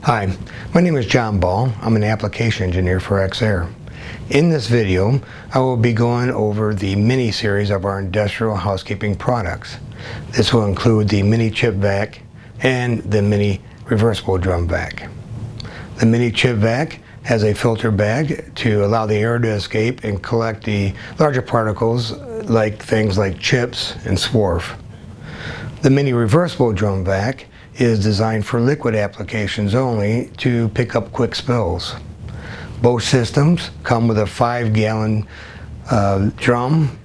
Hi, my name is John Ball. I'm an application engineer for EXAIR. In this video, I will be going over the mini series of our industrial housekeeping products. This will include the mini chip vac and the mini reversible drum vac. The mini chip vac has a filter bag to allow the air to escape and collect the larger particles like things like chips and swarf. The mini reversible drum vac is designed for liquid applications only to pick up quick spills. Both systems come with a 5-gallon drum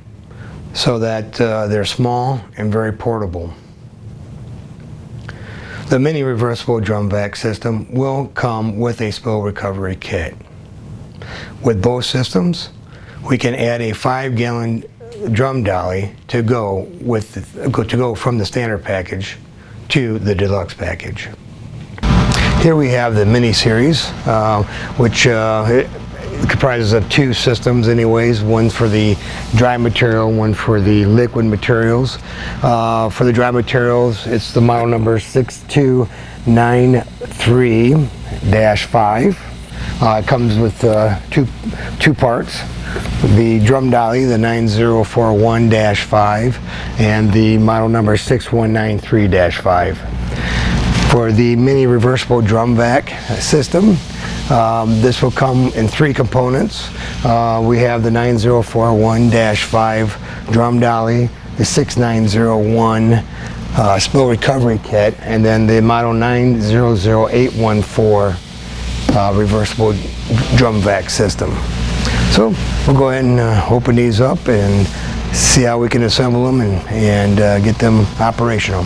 so that they're small and very portable. The mini reversible drum vac system will come with a spill recovery kit. With both systems, we can add a 5-gallon drum dolly to go from the standard package to the deluxe package. Here we have the mini series, which it comprises of two systems anyways, one for the dry material, one for the liquid materials. For the dry materials, it's the model number 6293-5. It comes with two parts. The drum dolly, the 9041-5, and the model number 6193-5. For the mini reversible drum vac system, this will come in 3 components. We have the 9041-5 drum dolly, the 6901 spill recovery kit, and then the model 900814 reversible drum vac system. So we'll go ahead and open these up and see how we can assemble them and get them operational.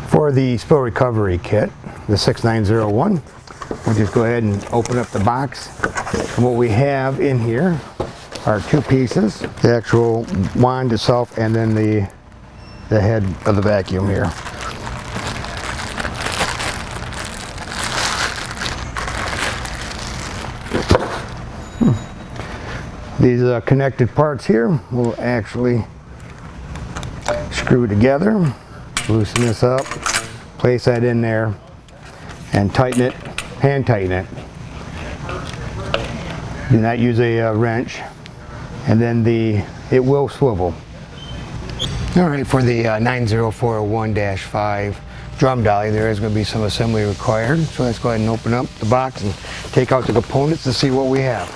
For the spill recovery kit, the 6901, we'll just go ahead and open up the box. And what we have in here are 2 pieces, the actual wand itself and then the head of the vacuum here. These connected parts here will actually screw together. Loosen this up, place that in there, and tighten it, hand tighten it. Do not use a wrench, and then it will swivel. All right, for the 9041-5 drum dolly, there is going to be some assembly required. So let's go ahead and open up the box and take out the components to see what we have.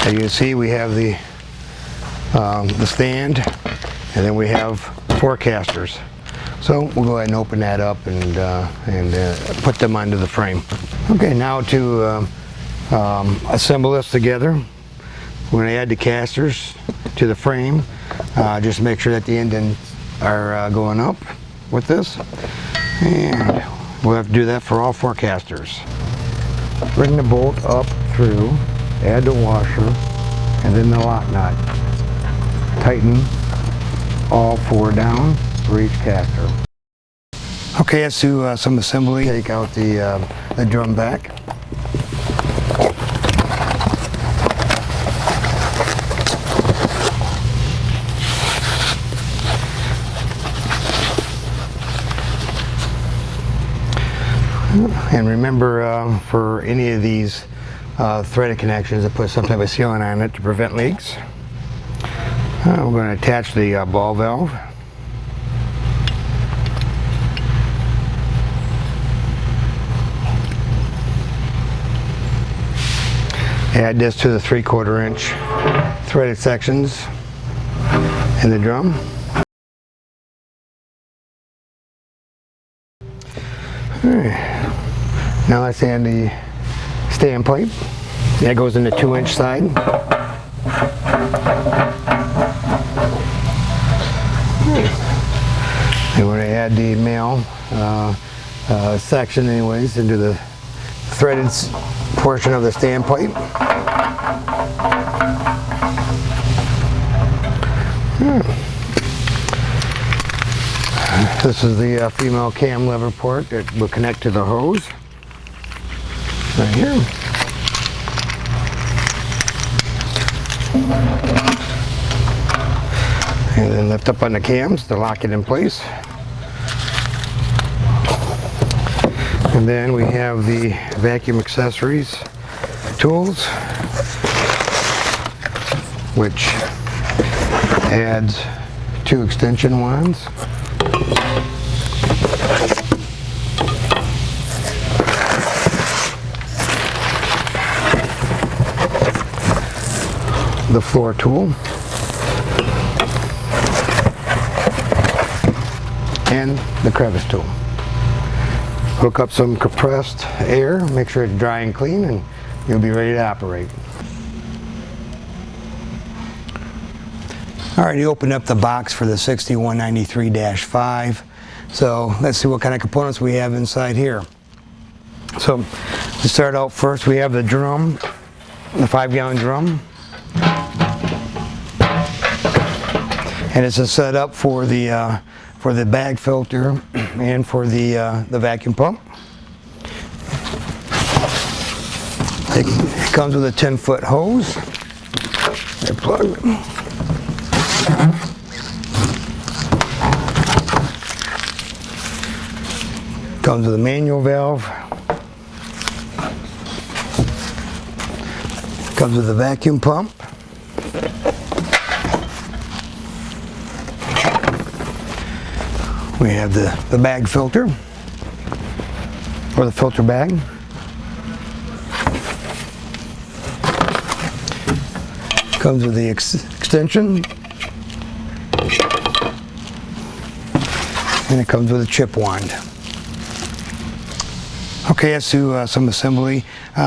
As you can see, we have the stand, and then we have 4 casters. So we'll go ahead and open that up and put them onto the frame. Okay, now to assemble this together, we're going to add the casters to the frame. Just make sure that the indents are going up with this, and we'll have to do that for all 4 casters. Bring the bolt up through, add the washer, and then the lock nut. Tighten all 4 down for each caster. Okay, let's do some assembly. Take out the drum vac. And remember, for any of these threaded connections, to put some type of sealant on it to prevent leaks. We're going to attach the ball valve. Add this to the 3/4 inch threaded sections in the drum. Alright. Now let's add the stand plate. That goes in the 2-inch side. And we're going to add the male section anyways into the threaded portion of the stand plate. This is the female cam lever port that will connect to the hose right here. And then lift up on the cams to lock it in place. And then we have the vacuum accessories tools, which adds 2 extension wands. The floor tool. And the crevice tool. Hook up some compressed air, make sure it's dry and clean, and you'll be ready to operate. Alright, opened up the box for the 6193-5. So let's see what kind of components we have inside here. So to start out first, we have the drum, the 5-gallon drum. And it's a setup for the bag filter and for the vacuum pump. It comes with a 10-foot hose. They're plugged. Comes with a manual valve. Comes with a vacuum pump. We have the bag filter, or the filter bag. Comes with the extension, and it comes with a chip wand. Okay, let's do some assembly.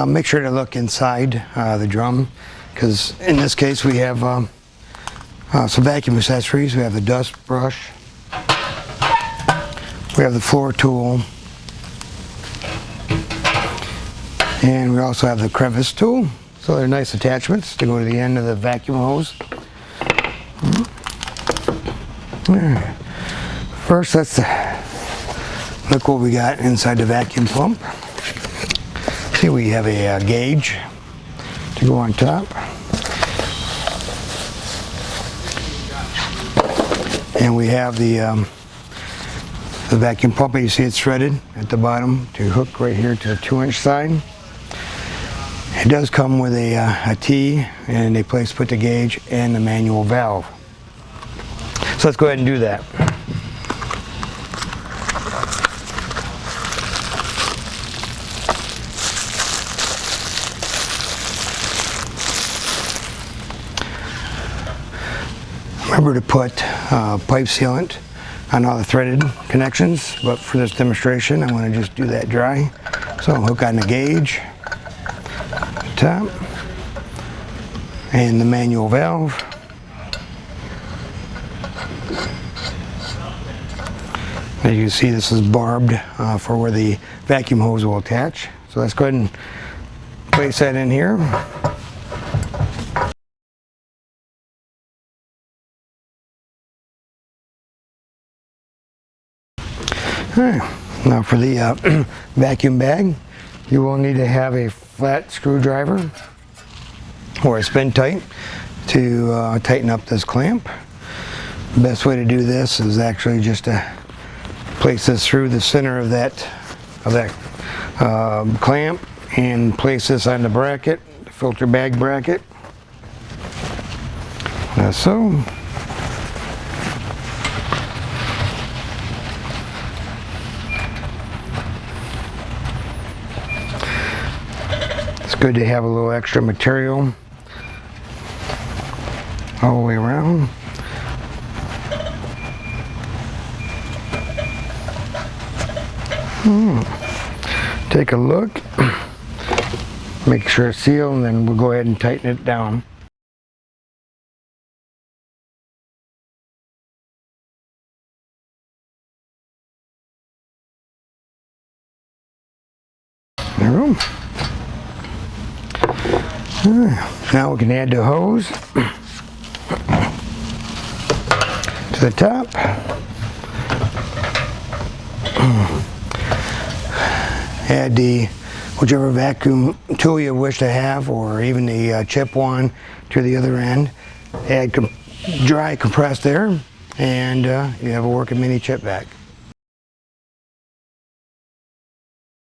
Make sure to look inside the drum, because in this case we have some vacuum accessories. We have the dust brush. We have the floor tool, and we also have the crevice tool. So they're nice attachments to go to the end of the vacuum hose. First, let's look what we got inside the vacuum pump. See, we have a gauge to go on top, and we have the vacuum pump. You see it's threaded at the bottom to hook right here to the 2-inch side. It does come with a T and a place to put the gauge and the manual valve. So let's go ahead and do that. Remember to put pipe sealant on all the threaded connections, but for this demonstration I want to just do that dry. So I'll hook on the gauge, top, and the manual valve. As you can see, this is barbed for where the vacuum hose will attach. So let's go ahead and place that in here. Alright, now for the vacuum bag, you will need to have a flat screwdriver or a spin tight to tighten up this clamp. The best way to do this is actually just to place this through the center of that clamp and place this on the bracket, the filter bag bracket. That's so. It's good to have a little extra material all the way around. Take a look, make sure it's sealed, and then we'll go ahead and tighten it down. There we go. Now we can add the hose to the top. Add the whichever vacuum tool you wish to have, or even the chip wand to the other end. Add dry compressed air, and you have a working mini chip vac.